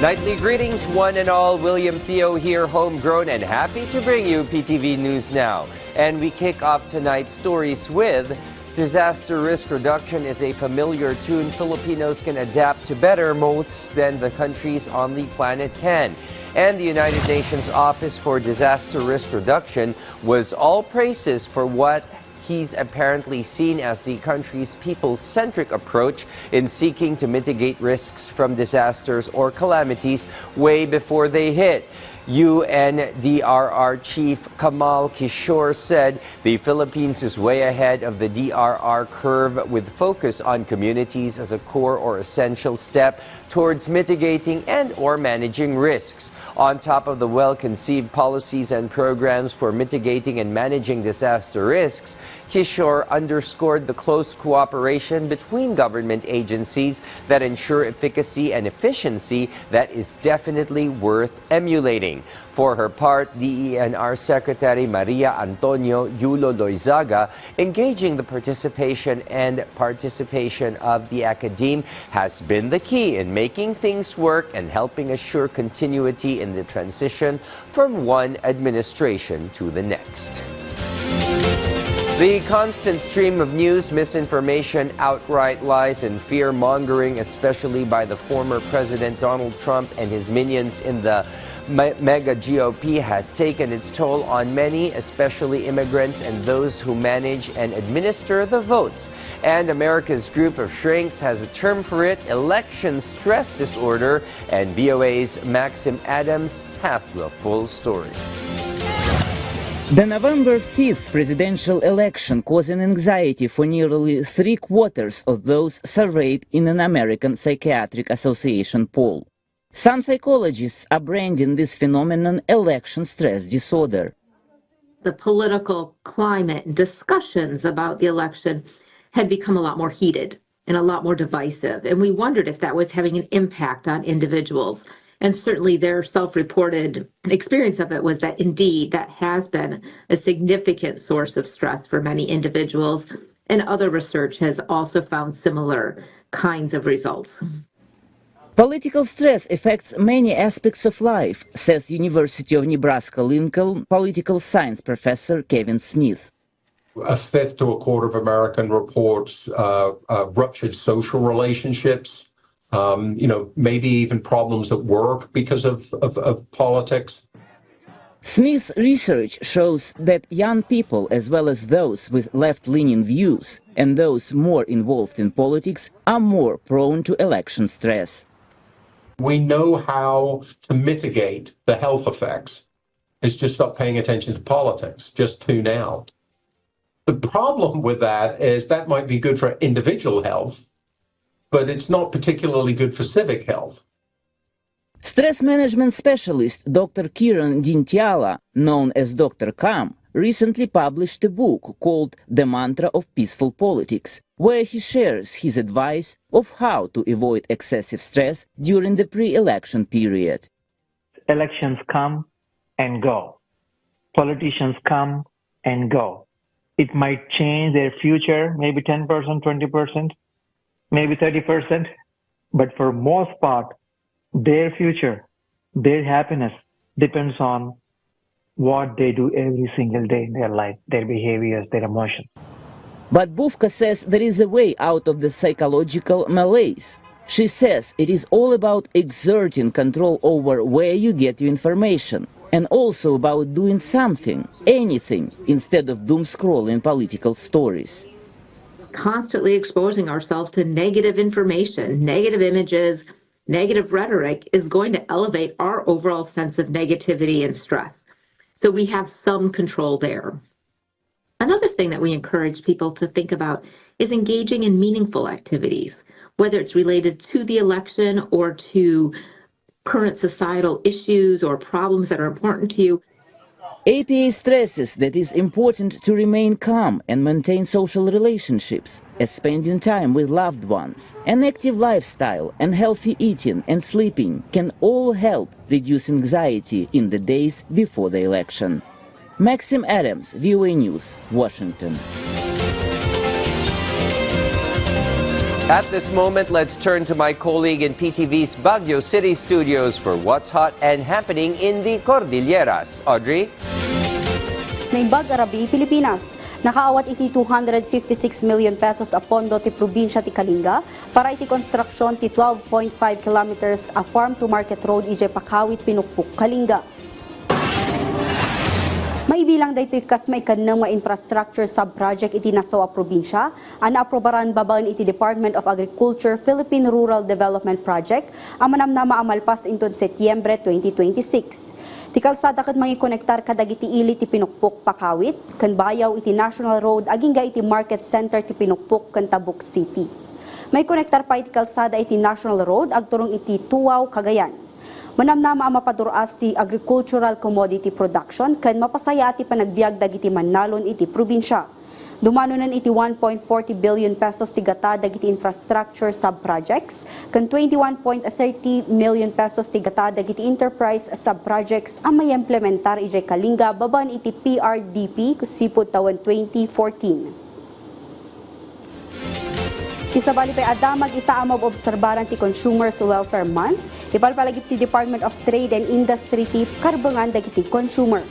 Nightly greetings, one and all. William Theo here, homegrown and happy to bring you PTV News Now. And we kick off tonight's stories with disaster risk reduction is a familiar tune Filipinos can adapt to better most than the countries on the planet can. And the United Nations Office for Disaster Risk Reduction was all praises for what he's apparently seen as the country's people-centric approach in seeking to mitigate risks from disasters or calamities way before they hit. UNDRR Chief Kamal Kishore said the Philippines is way ahead of the DRR curve with focus on communities as a core or essential step towards mitigating and or managing risks. On top of the well-conceived policies and programs for mitigating and managing disaster risks, Kishore underscored the close cooperation between government agencies that ensure efficacy and efficiency that is definitely worth emulating. For her part, DENR Secretary Maria Antonio Yulo Loizaga, engaging the participation of the academe has been the key in making things work and helping assure continuity in the transition from one administration to the next. The constant stream of news, misinformation, outright lies, and fear-mongering, especially by the former President Donald Trump and his minions in the mega GOP, has taken its toll on many, especially immigrants and those who manage and administer the votes. And America's group of shrinks has a term for it, election stress disorder, and VOA's Maxim Adams has the full story. The November 5th presidential election caused anxiety for nearly three-quarters of those surveyed in an American Psychiatric Association poll. Some psychologists are branding this phenomenon election stress disorder. The political climate and discussions about the election had become a lot more heated and a lot more divisive, and we wondered if that was having an impact on individuals. And certainly their self-reported experience of it was that indeed that has been a significant source of stress for many individuals. And other research has also found similar kinds of results. Political stress affects many aspects of life, says University of Nebraska-Lincoln political science professor Kevin Smith. A fifth to a quarter of American reports ruptured social relationships. Maybe even problems at work because of politics. Smith's research shows that young people, as well as those with left-leaning views and those more involved in politics, are more prone to election stress. We know how to mitigate the health effects. It's just stop paying attention to politics, just tune out. The problem with that is that might be good for individual health, but it's not particularly good for civic health. Stress management specialist Dr. Kiran Dintiala, known as Dr. Kam, recently published a book called The Mantra of Peaceful Politics, where he shares his advice of how to avoid excessive stress during the pre-election period. Elections come and go. Politicians come and go. It might change their future, maybe 10%, 20%. Maybe 30%, but for most part, their future, their happiness depends on what they do every single day in their life, their behaviors, their emotions. But Bufka says there is a way out of the psychological malaise. She says it is all about exerting control over where you get your information, and also about doing something, anything, instead of doom scrolling political stories. Constantly exposing ourselves to negative information, negative images, negative rhetoric is going to elevate our overall sense of negativity and stress. So we have some control there. Another thing that we encourage people to think about is engaging in meaningful activities, whether it's related to the election or to current societal issues or problems that are important to you. APA stresses that it is important to remain calm and maintain social relationships, as spending time with loved ones. An active lifestyle and healthy eating and sleeping can all help reduce anxiety in the days before the election. Maxim Adams, VOA News, Washington. At this moment, let's turn to my colleague in PTV's Baguio City studios for what's hot and happening in the Cordilleras. Audrey? Naimbag Arabi, Pilipinas. Nakaawat iti 256 million pesos a pondo ti probinsya ti Kalinga para iti konstruksyon ti 12.5 kilometers a farm-to-market road ije Pakawit, Pinukpuk, Kalinga. Maibilang daytoy kasmay kanang mga infrastructure sub-project iti naso a probinsya, anaaprobaran babaan iti Department of Agriculture Philippine Rural Development Project, amanam na maamalpas inton Setyembre 2026. Ti kalsada ket mangikonektar kadagiti ili ti Pinukpuk, Pakawit, ken bayaw iti National Road agingga iti Market Center ti Pinukpuk ken Tabuk City. May konektar pa iti kalsada iti National Road agturong iti Tuaw, Cagayan. Manamnama ang mapaduras ti agricultural commodity production ken mapasaya ti panagbiag dagiti Manalon iti probinsya. Dumanunan iti 1.40 billion pesos ti gata dagiti infrastructure sub-projects ken 21.30 million pesos ti gata dagiti enterprise sub-projects ang may implementar ije Kalinga baban iti PRDP sipud taon 2014. Isabali pa'y adamag itaamag obserbaran ti Consumers Welfare Month, ipalpalagip ti Department of Trade and Industry ti karbangan dagiti consumer.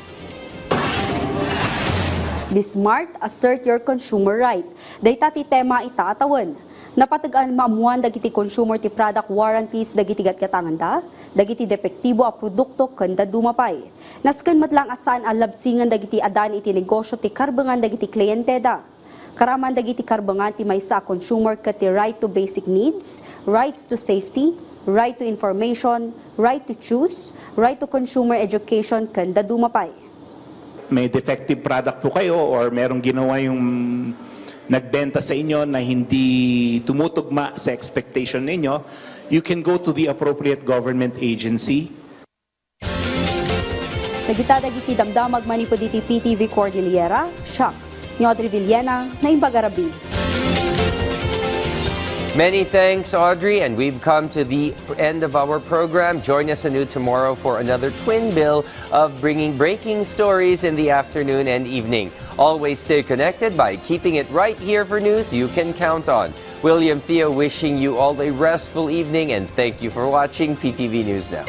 Be smart, assert your consumer right. Dayta ti tema itaatawan. Napatagaan maamuan dagiti consumer ti product warranties dagiti gatgatanganda, dagiti depektibo a produkto kanda dumapay. Nasken matlang asan a labsingan dagiti adan iti negosyo ti karbangan dagiti kliyente da. Karaman dagiti karbangan ti maysa a consumer ket ti right to basic needs, rights to safety, right to information, right to choose, right to consumer education kanda dumapay. May defective product po kayo or merong ginawa yung nagbenta sa inyo na hindi tumutugma sa expectation ninyo, you can go to the appropriate government agency. Nagita dagiti damdamag manipod iti PTV Cordillera, Shock. Audrey Villena, Naimbag Arabi. Many thanks, Audrey, and we've come to the end of our program. Join us anew tomorrow for another twin bill of bringing breaking stories in the afternoon and evening. Always stay connected by keeping it right here for news you can count on. William Theo wishing you all a restful evening, and thank you for watching PTV News Now.